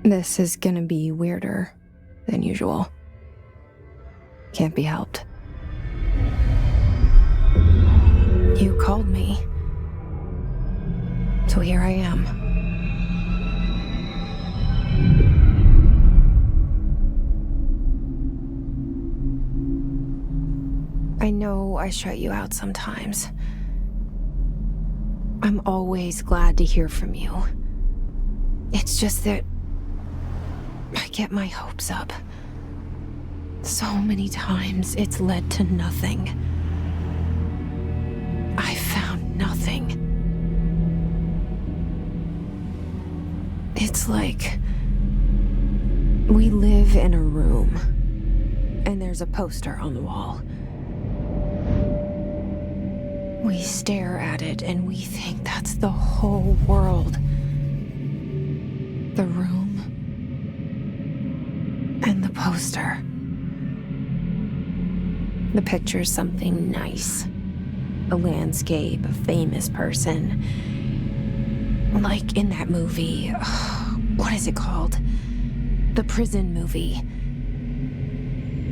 This is gonna be weirder than usual. Can't be helped. You called me. So here I am. I know I shut you out sometimes. I'm always glad to hear from you. It's just that I get my hopes up. So many times it's led to nothing. I found nothing. It's like we live in a room, and there's a poster on the wall. We stare at it and we think that's the whole world. The room and the poster. The picture's something nice. A landscape, a famous person. Like in that movie, what is it called? The prison movie.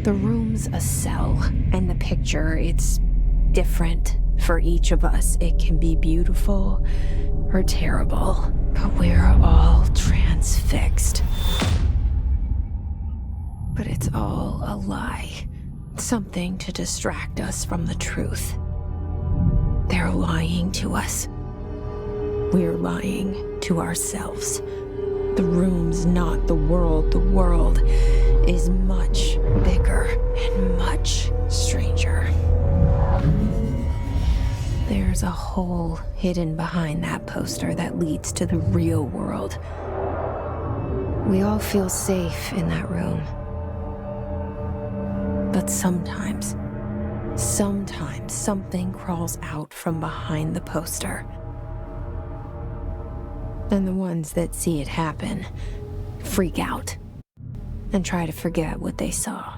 The room's a cell, and the picture, it's different for each of us. It can be beautiful or terrible, but we're all transfixed. But it's all a lie. Something to distract us from the truth. They're lying to us. We're lying to ourselves. The room's not the world. The world is much bigger and much stranger. There's a hole hidden behind that poster that leads to the real world. We all feel safe in that room. But sometimes something crawls out from behind the poster. And the ones that see it happen freak out and try to forget what they saw.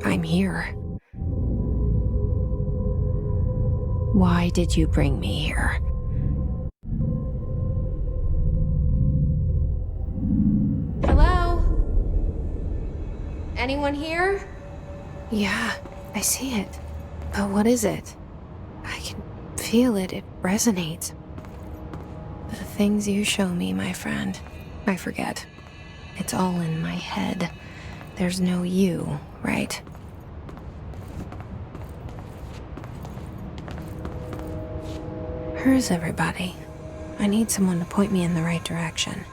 I'm here. Why did you bring me here? Hello? Anyone here? Yeah, I see it. But what is it? I can feel it. It resonates. The things you show me, my friend, I forget. It's all in my head. There's no you, right? Where's everybody? I need someone to point me in the right direction.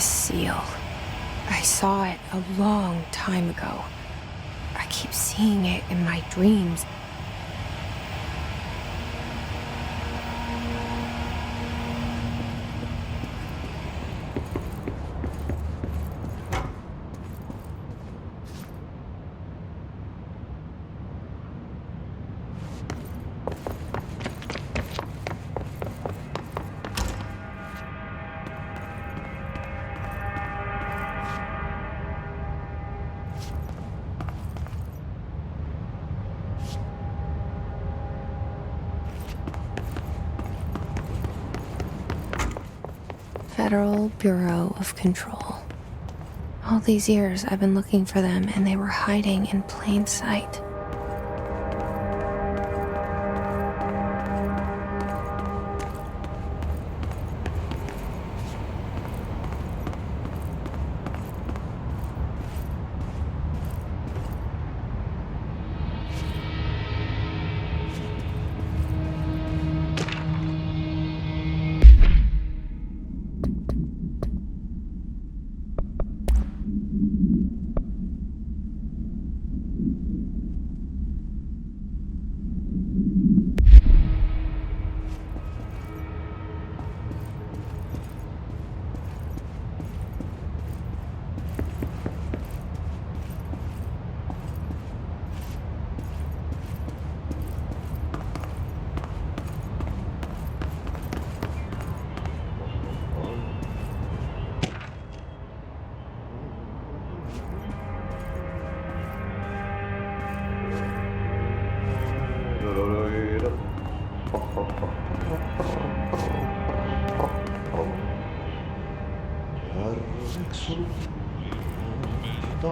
This seal. I saw it a long time ago. I keep seeing it in my dreams. Federal Bureau of Control. All these years I've been looking for them and they were hiding in plain sight.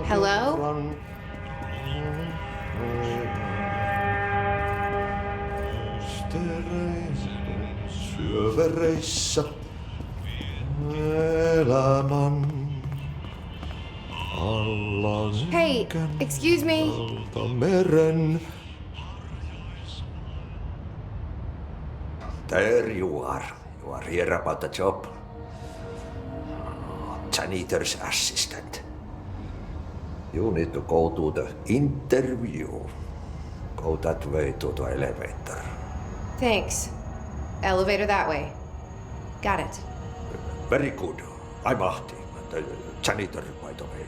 Hello? Syövereissä elämän alla. Hey, excuse me. Meren. There you are. You are here about the job. Janitor's assistant. You need to go to the interview. Go that way to the elevator. Thanks. Elevator that way. Got it. Very good. I'm Ahti, the janitor, by the way.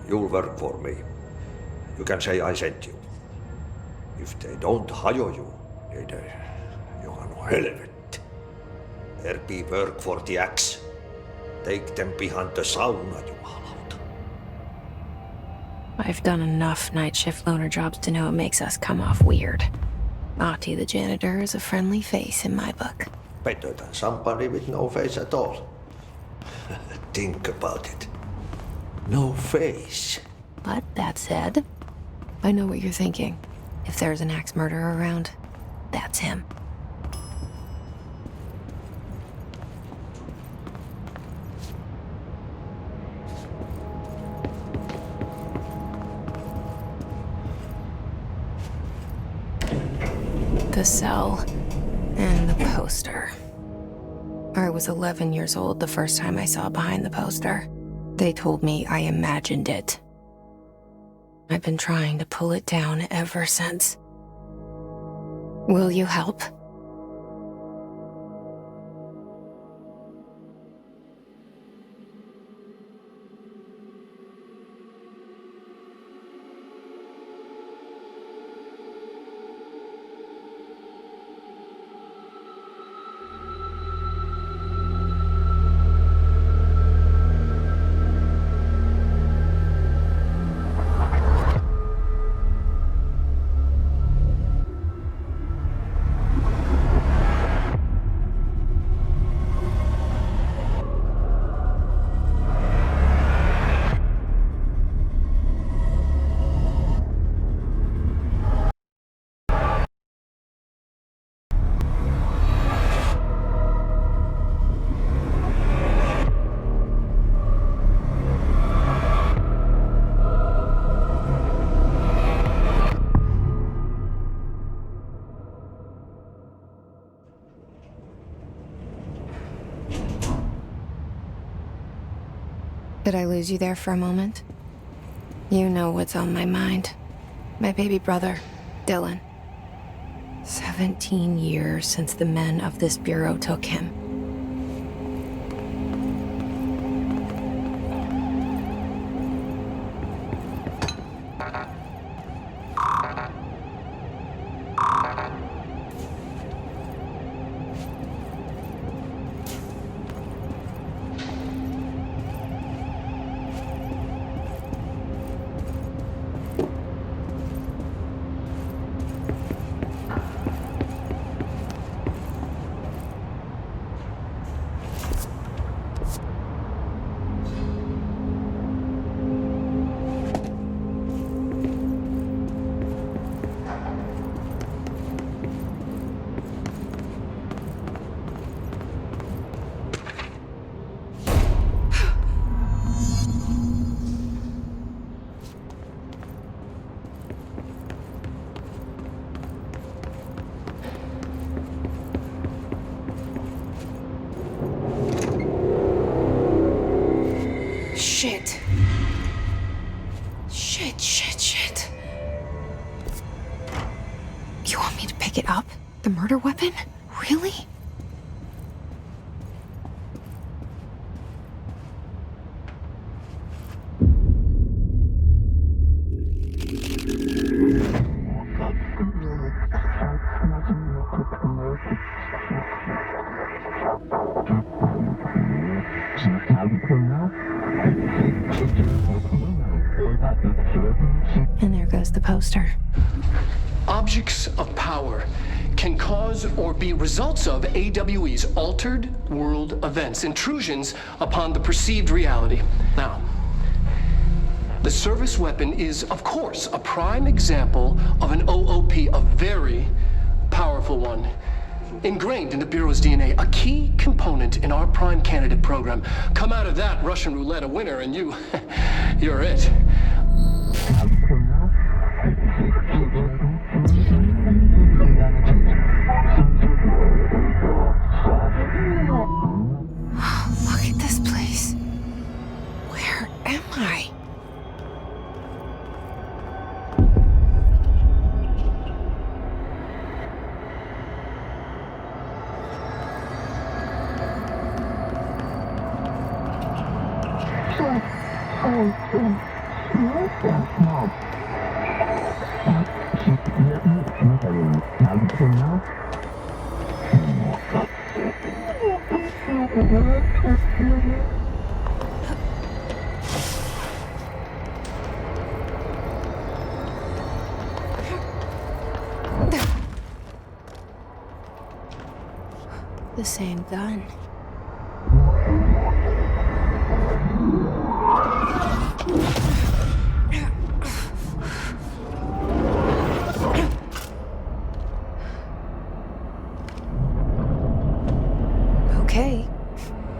You'll work for me. You can say I sent you. If they don't hire you, niin Johan on helvet. There be work for the axe. Take them behind the sauna, jumalauta. I've done enough night shift loner jobs to know it makes us come off weird. Ahti the janitor is a friendly face in my book. Better than somebody with no face at all. Think about it. No face. But that said, I know what you're thinking. If there's an axe murderer around, that's him. The cell and the poster. I was 11 years old the first time I saw behind the poster. They told me I imagined it. I've been trying to pull it down ever since. Will you help? Did I lose you there for a moment? You know what's on my mind. My baby brother, Dylan. 17 years since the men of this bureau took him. Shit. Shit. You want me to pick it up? The murder weapon? Really? And there goes the poster. Objects of power can cause or be results of AWE's altered world events, intrusions upon the perceived reality. Now, the service weapon is, of course, a prime example of an OOP, a very powerful one, ingrained in the Bureau's DNA, a key component in our prime candidate program. Come out of that Russian roulette a winner and you're it. Look at this place. Where am I? The same gun. Okay,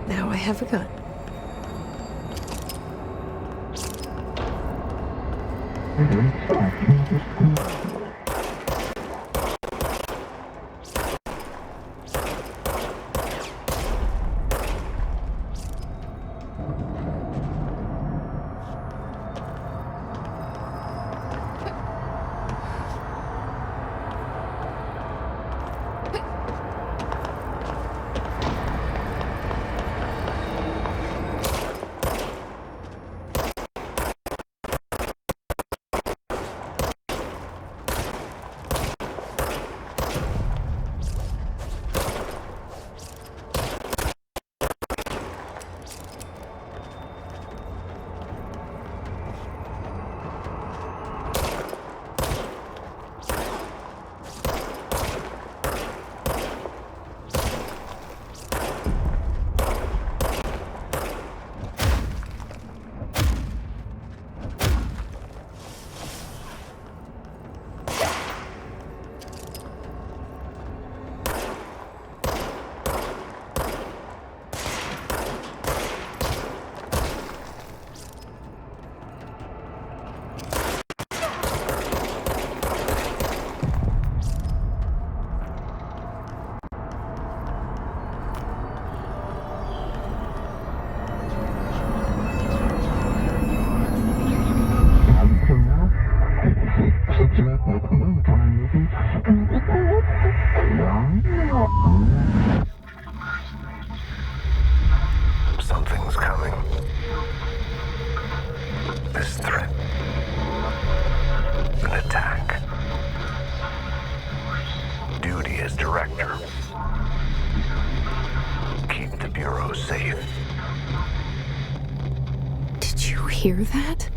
now I have a gun. hear that?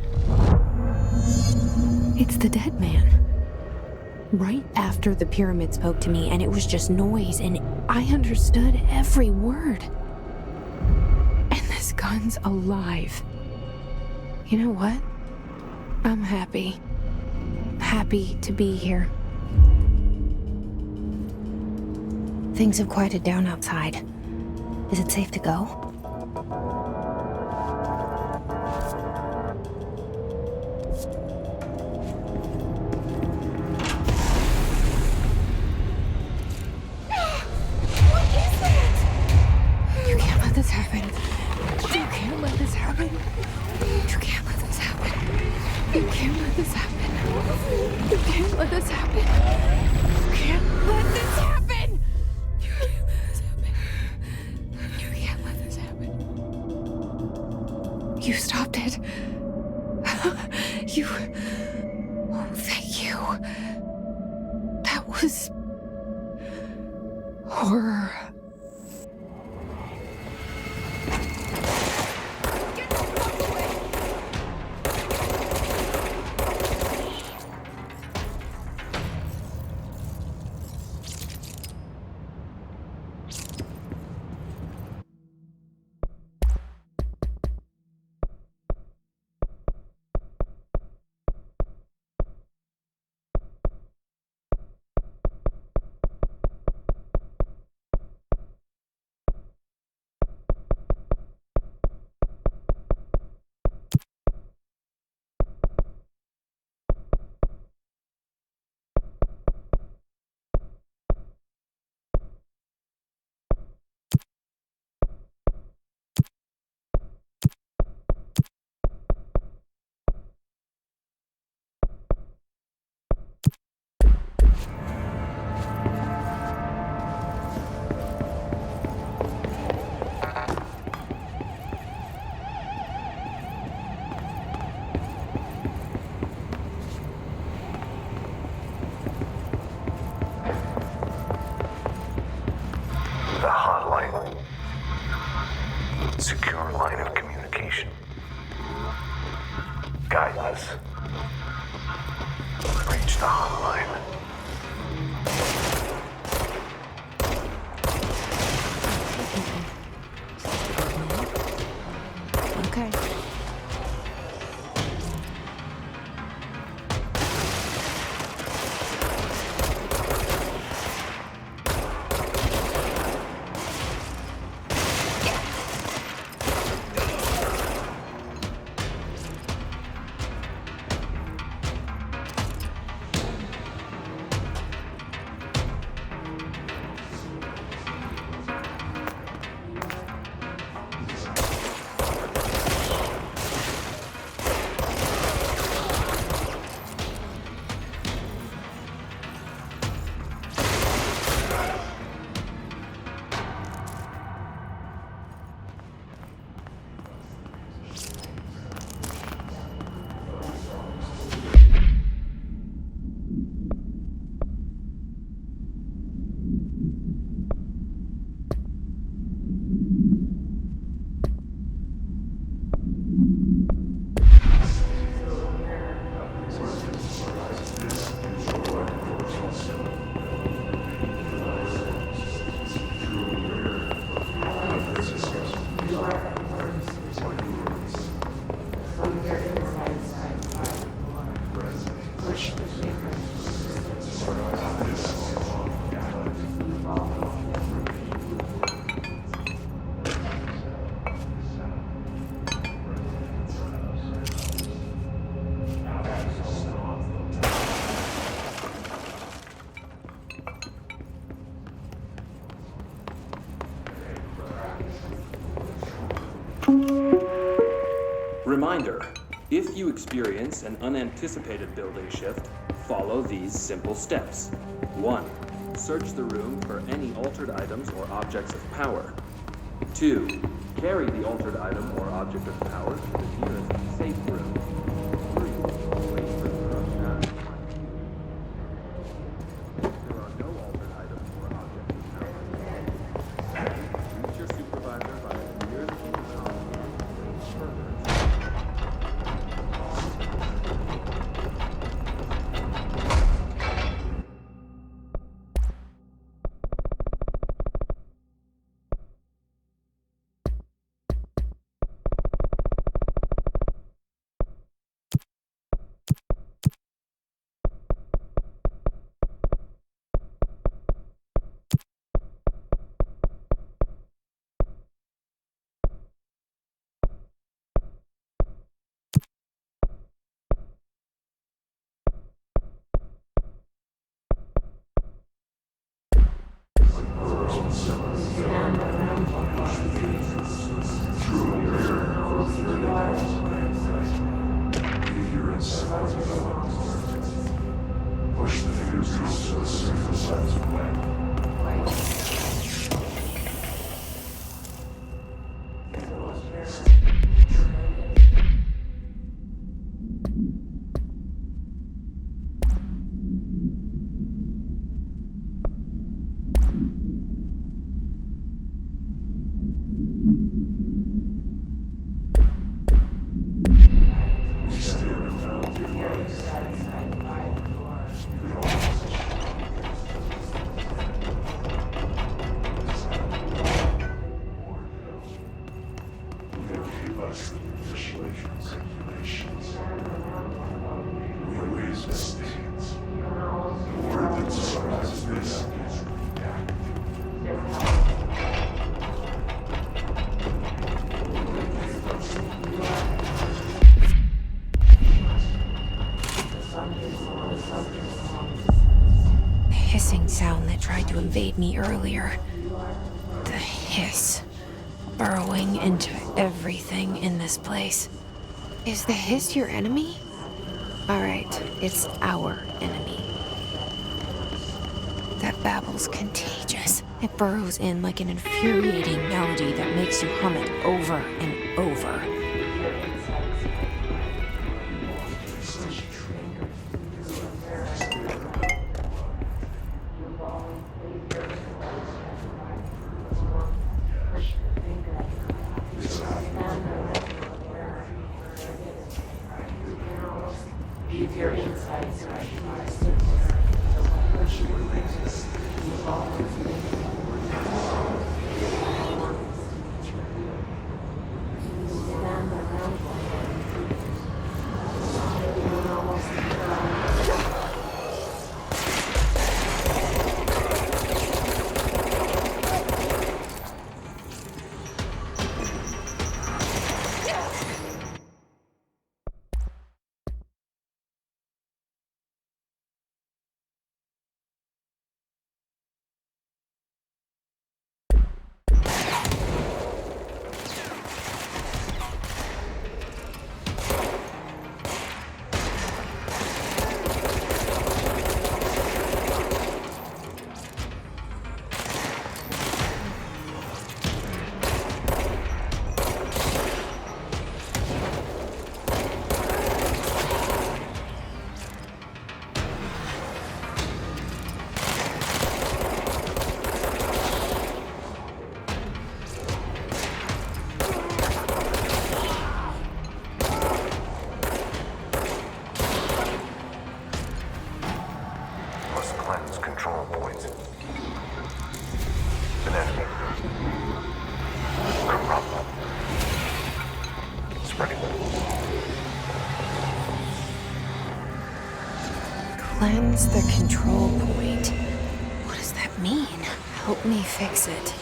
It's the dead man. Right after the pyramid spoke to me, and it was just noise, and I understood every word. And this gun's alive. You know what? I'm happy. Happy to be here. Things have quieted down outside. Is it safe to go? This happen. You can't let this happen. You can't let this happen. You can't let this happen. You can't let this happen. You can't let this happen. You can't let this happen. You can't let this happen. You stopped it. You. Oh, thank you. That was horror. Secure line of communication. Guidance. Reach the hotline. Okay. Reminder, if you experience an unanticipated building shift, follow these simple steps. 1. Search the room for any altered items or objects of power. 2. Carry the altered item or object of power to the nearest safe room. 3. Wait for the corruption. If there are no altered items or objects of power, reach your supervisor by the nearest intercom. to invade me earlier. The hiss, burrowing into everything in this place. Is the hiss your enemy? All right, it's our enemy. That babble's contagious. It burrows in like an infuriating melody that makes you hum it over and over. Cleanse the control point. What does that mean? Help me fix it.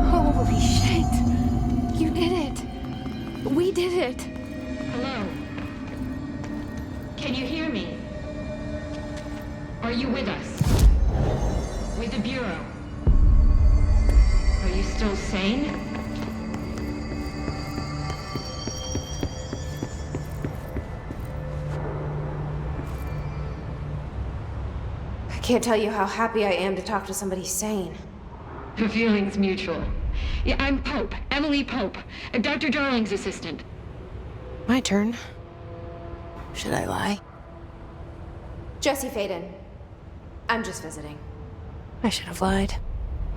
Holy shit! You did it! We did it! Hello? Can you hear me? Are you with us? With the Bureau? Are you still sane? I can't tell you how happy I am to talk to somebody sane. The feeling's mutual. Yeah, I'm Pope, Emily Pope, Dr. Darling's assistant. My turn. Should I lie? Jesse Faden. I'm just visiting. I should have lied.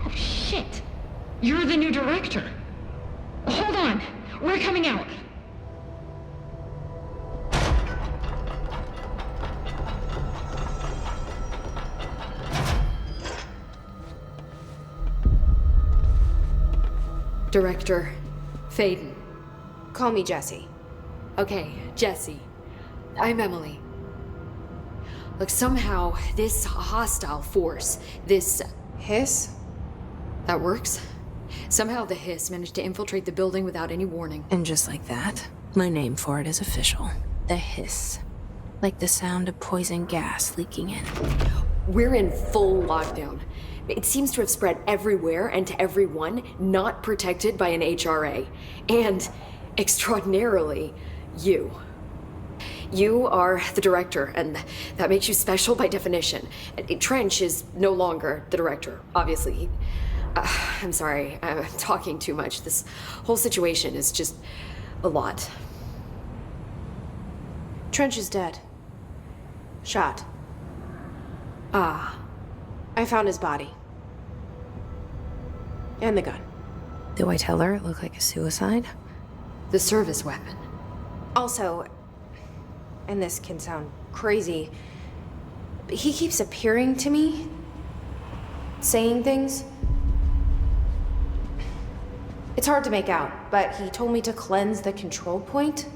Oh, shit! You're the new director. Hold on, we're coming out. Director Faden. Call me Jesse. Okay, Jesse. I'm Emily. Look, somehow this hostile force, this... Hiss? That works? Somehow the hiss managed to infiltrate the building without any warning. And just like that, my name for it is official. The hiss. Like the sound of poison gas leaking in. We're in full lockdown. It seems to have spread everywhere and to everyone not protected by an HRA. And, extraordinarily, you. You are the director, and that makes you special by definition. Trench is no longer the director, obviously. I'm sorry, I'm talking too much. This whole situation is just a lot. Trench is dead. Shot. Ah. I found his body. And the gun. Do I tell her it looked like a suicide? The service weapon. Also, and this can sound crazy, but he keeps appearing to me, saying things. It's hard to make out, but he told me to cleanse the control point.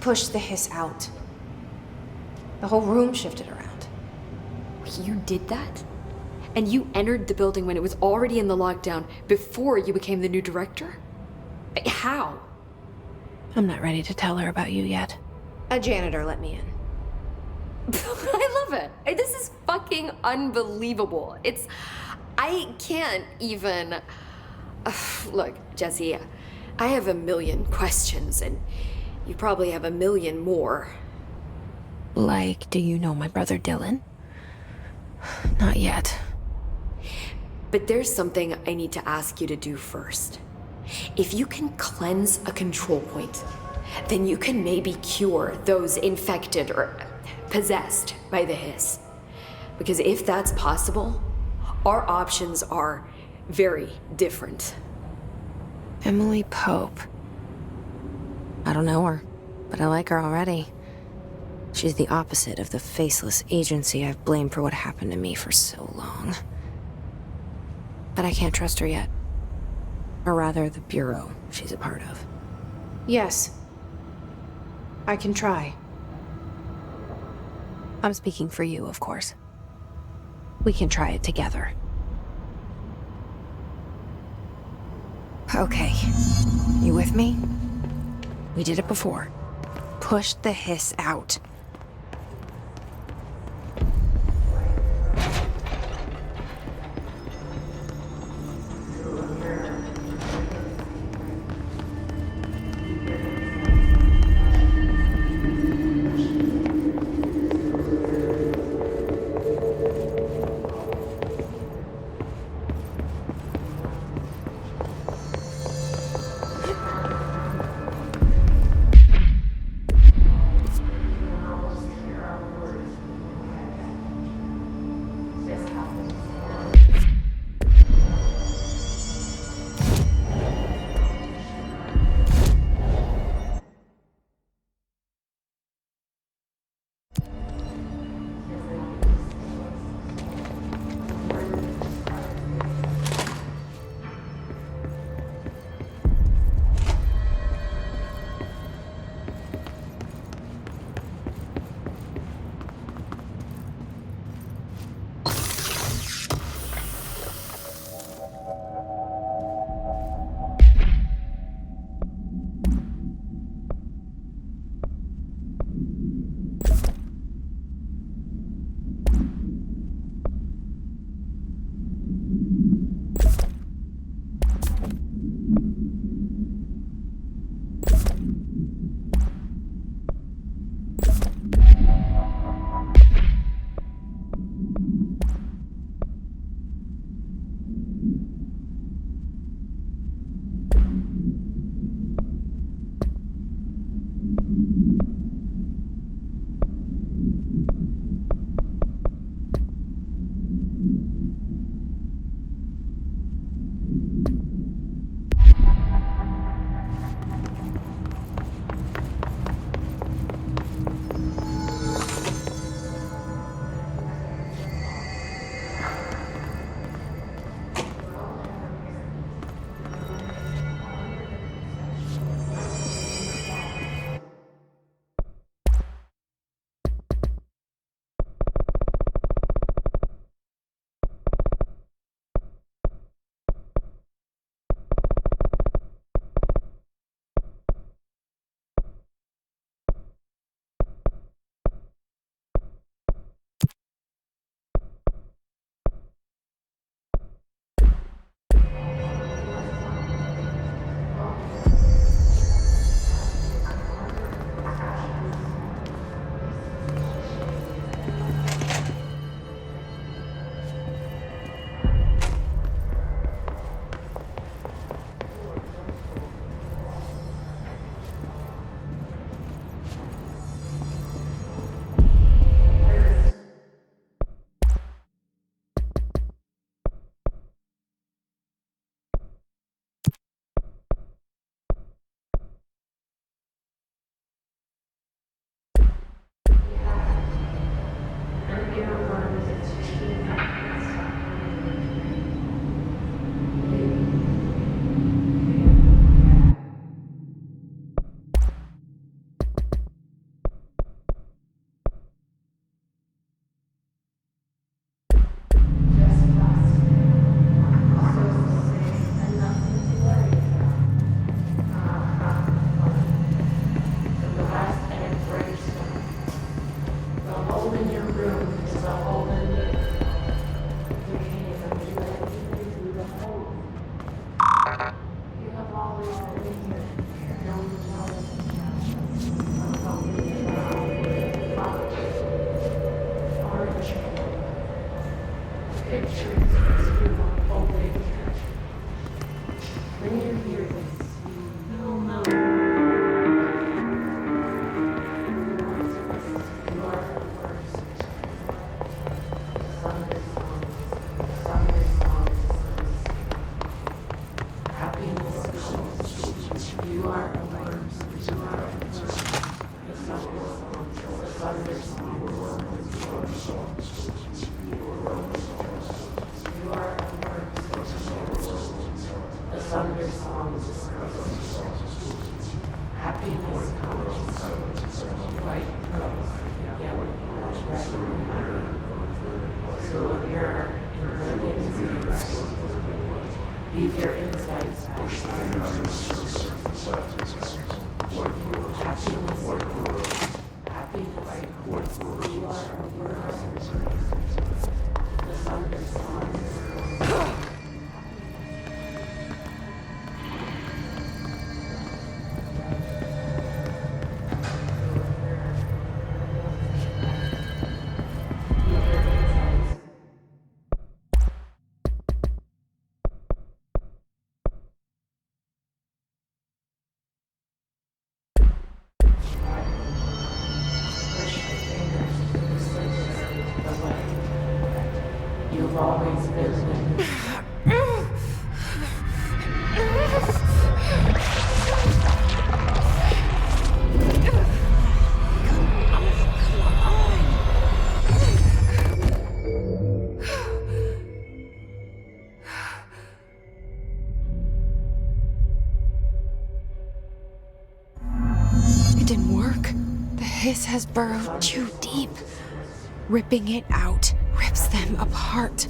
pushed the hiss out. The whole room shifted around. You did that? And you entered the building when it was already in the lockdown before you became the new director? How? I'm not ready to tell her about you yet. A janitor let me in. I love it. This is fucking unbelievable. I can't even... Look, Jesse, I have a million questions, and you probably have a million more. Like, do you know my brother Dylan? Not yet. But there's something I need to ask you to do first. If you can cleanse a control point, then you can maybe cure those infected or possessed by the hiss. Because if that's possible, our options are very different. Emily Pope. I don't know her, but I like her already. She's the opposite of the faceless agency I've blamed for what happened to me for so long. But I can't trust her yet. Or rather, the Bureau she's a part of. Yes. I can try. I'm speaking for you, of course. We can try it together. Okay. You with me? We did it before. Push the hiss out. It didn't work. The hiss has burrowed too deep. Ripping it out rips them apart.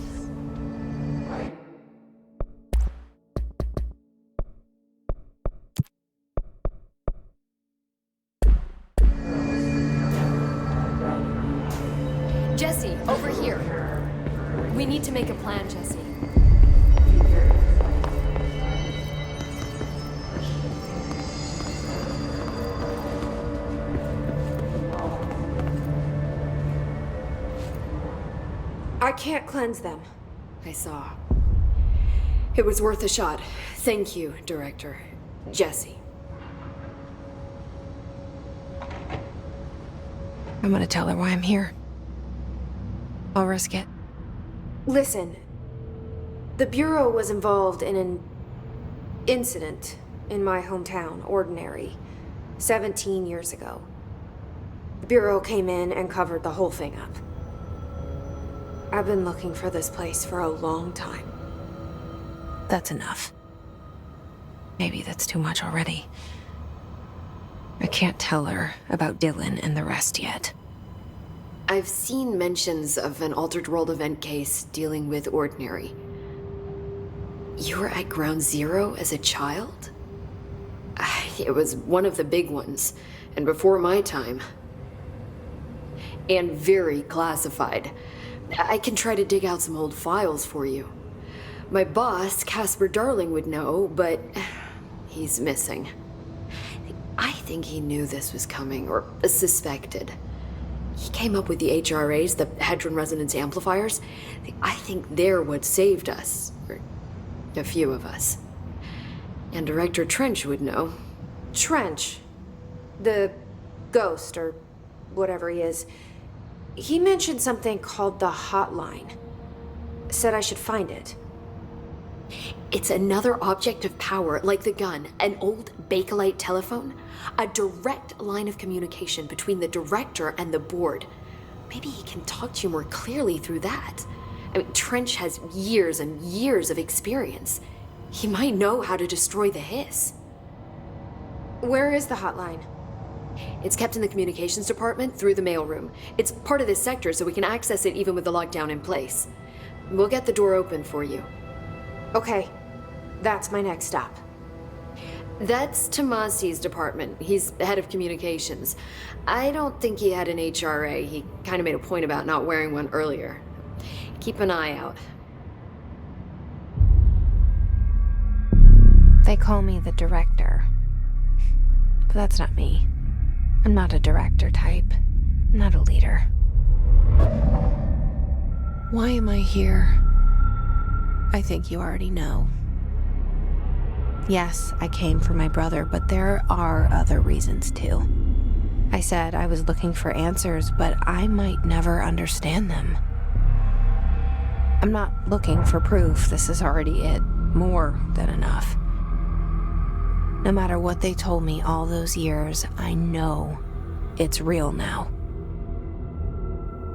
Jesse, over here. We need to make a plan, Jesse. I can't cleanse them. I saw. It was worth a shot. Thank you, Director. Jesse. I'm gonna tell her why I'm here. I'll risk it. Listen, the Bureau was involved in an incident in my hometown, Ordinary, 17 years ago. The Bureau came in and covered the whole thing up. I've been looking for this place for a long time. That's enough. Maybe that's too much already. I can't tell her about Dylan and the rest yet. I've seen mentions of an Altered World event case dealing with Ordinary. You were at Ground Zero as a child? It was one of the big ones, and before my time. And very classified. I can try to dig out some old files for you. My boss, Casper Darling, would know, but he's missing. I think he knew this was coming, or suspected. He came up with the HRAs, the Hadron Resonance Amplifiers. I think they're what saved us, or a few of us. And Director Trench would know. Trench, the ghost, or whatever he is, he mentioned something called the hotline. Said I should find it. It's another object of power, like the gun, an old Bakelite telephone. A direct line of communication between the director and the board. Maybe he can talk to you more clearly through that. I mean, Trench has years and years of experience. He might know how to destroy the hiss. Where is the hotline? It's kept in the communications department through the mailroom. It's part of this sector, so we can access it even with the lockdown in place. We'll get the door open for you. Okay, that's my next stop. That's Tomasi's department. He's the head of communications. I don't think he had an HRA. He kind of made a point about not wearing one earlier. Keep an eye out. They call me the director. But that's not me. I'm not a director type. I'm not a leader. Why am I here? I think you already know. Yes, I came for my brother, but there are other reasons too. I said I was looking for answers, but I might never understand them. I'm not looking for proof. This is already it. More than enough. No matter what they told me all those years, I know it's real now.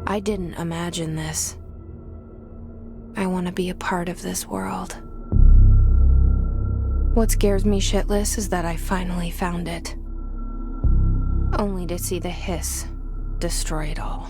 I didn't imagine this. I want to be a part of this world. What scares me shitless is that I finally found it. Only to see the hiss destroy it all.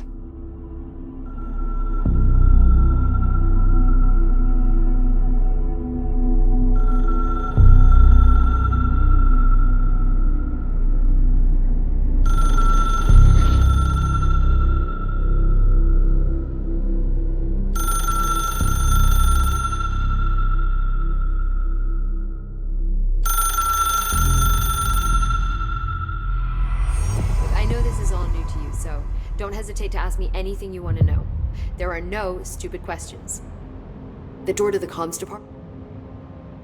hesitate to ask me anything you want to know. There are no stupid questions. The door to the comms department?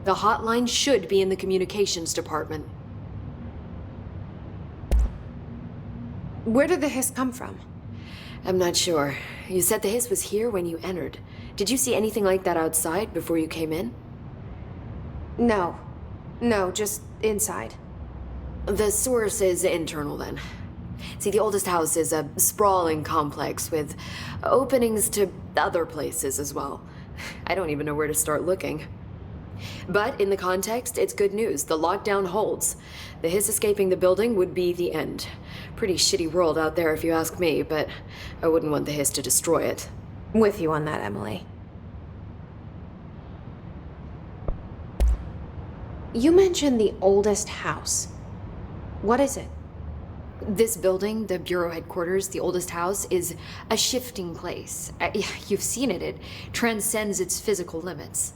The hotline should be in the communications department. Where did the hiss come from? I'm not sure. You said the hiss was here when you entered. Did you see anything like that outside before you came in? No. No, just inside. The source is internal then. See, the oldest house is a sprawling complex with openings to other places as well. I don't even know where to start looking. But in the context, it's good news. The lockdown holds. The hiss escaping the building would be the end. Pretty shitty world out there if you ask me, but I wouldn't want the hiss to destroy it. With you on that, Emily. You mentioned the oldest house. What is it? This building, the Bureau headquarters, the oldest house, is a shifting place. You've seen it. It transcends its physical limits.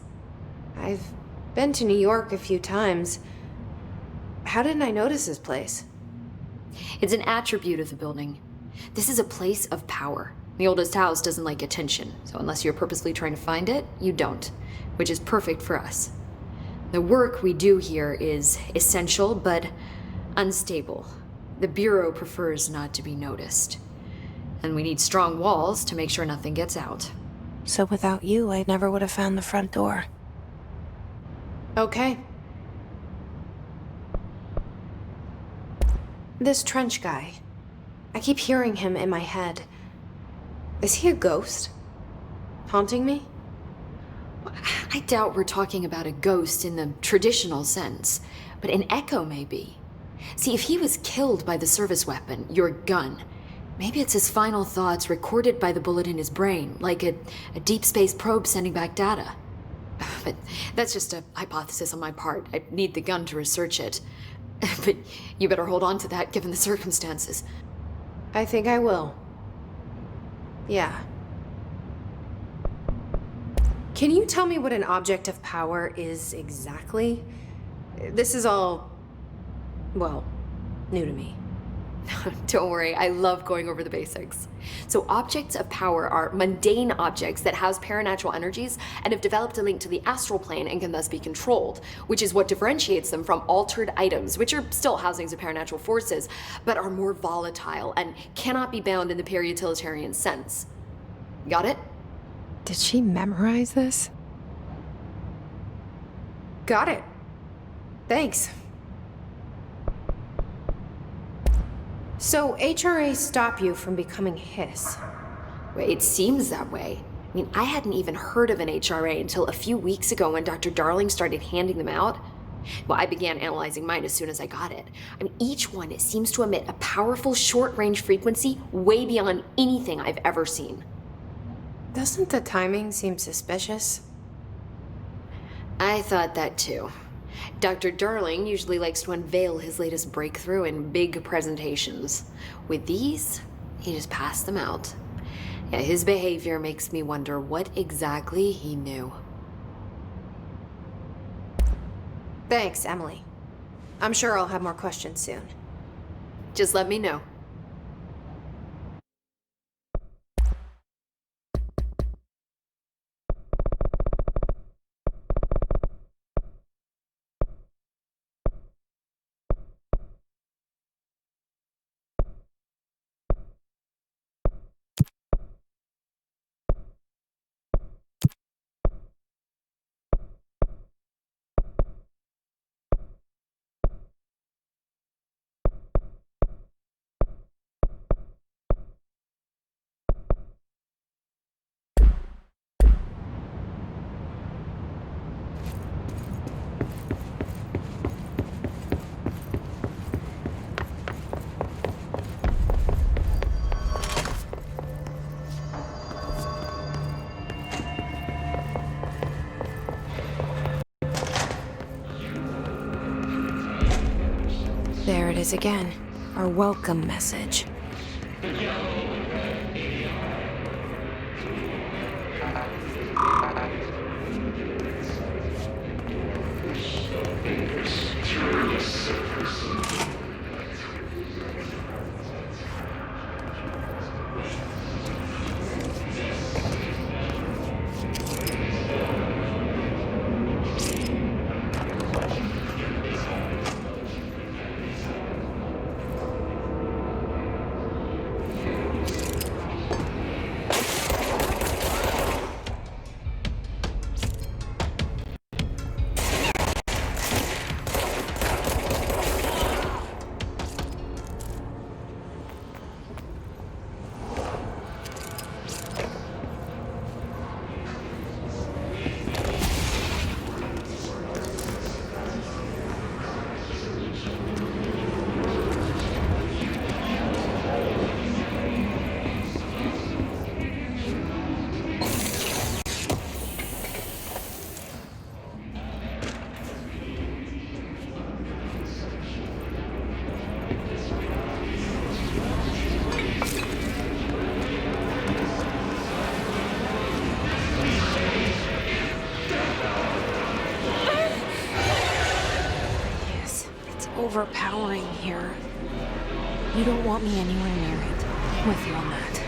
I've been to New York a few times. How didn't I notice this place? It's an attribute of the building. This is a place of power. The oldest house doesn't like attention, so unless you're purposely trying to find it, you don't, which is perfect for us. The work we do here is essential, but unstable. The Bureau prefers not to be noticed. And we need strong walls to make sure nothing gets out. So without you, I never would have found the front door. Okay. This trench guy. I keep hearing him in my head. Is he a ghost? Haunting me? I doubt we're talking about a ghost in the traditional sense, but an echo maybe. See, if he was killed by the service weapon, your gun, maybe it's his final thoughts recorded by the bullet in his brain, like a deep space probe sending back data. But that's just a hypothesis on my part. I need the gun to research it. But you better hold on to that given the circumstances. I think I will. Yeah. Can you tell me what an object of power is exactly? This is all, well, new to me. Don't worry, I love going over the basics. So objects of power are mundane objects that house paranatural energies and have developed a link to the astral plane and can thus be controlled, which is what differentiates them from altered items, which are still housings of paranatural forces, but are more volatile and cannot be bound in the peri-utilitarian sense. Got it? Did she memorize this? Got it. Thanks. So HRA stop you from becoming Hiss? Well, it seems that way. I mean, I hadn't even heard of an HRA until a few weeks ago when Dr. Darling started handing them out. Well, I began analyzing mine as soon as I got it. I mean, each one seems to emit a powerful short-range frequency way beyond anything I've ever seen. Doesn't the timing seem suspicious? I thought that too. Dr. Darling usually likes to unveil his latest breakthrough in big presentations. With these, he just passed them out. Yeah, his behavior makes me wonder what exactly he knew. Thanks, Emily. I'm sure I'll have more questions soon. Just let me know. There it is again. Our welcome message. overpowering here. You don't want me anywhere near it. I'm with you on that.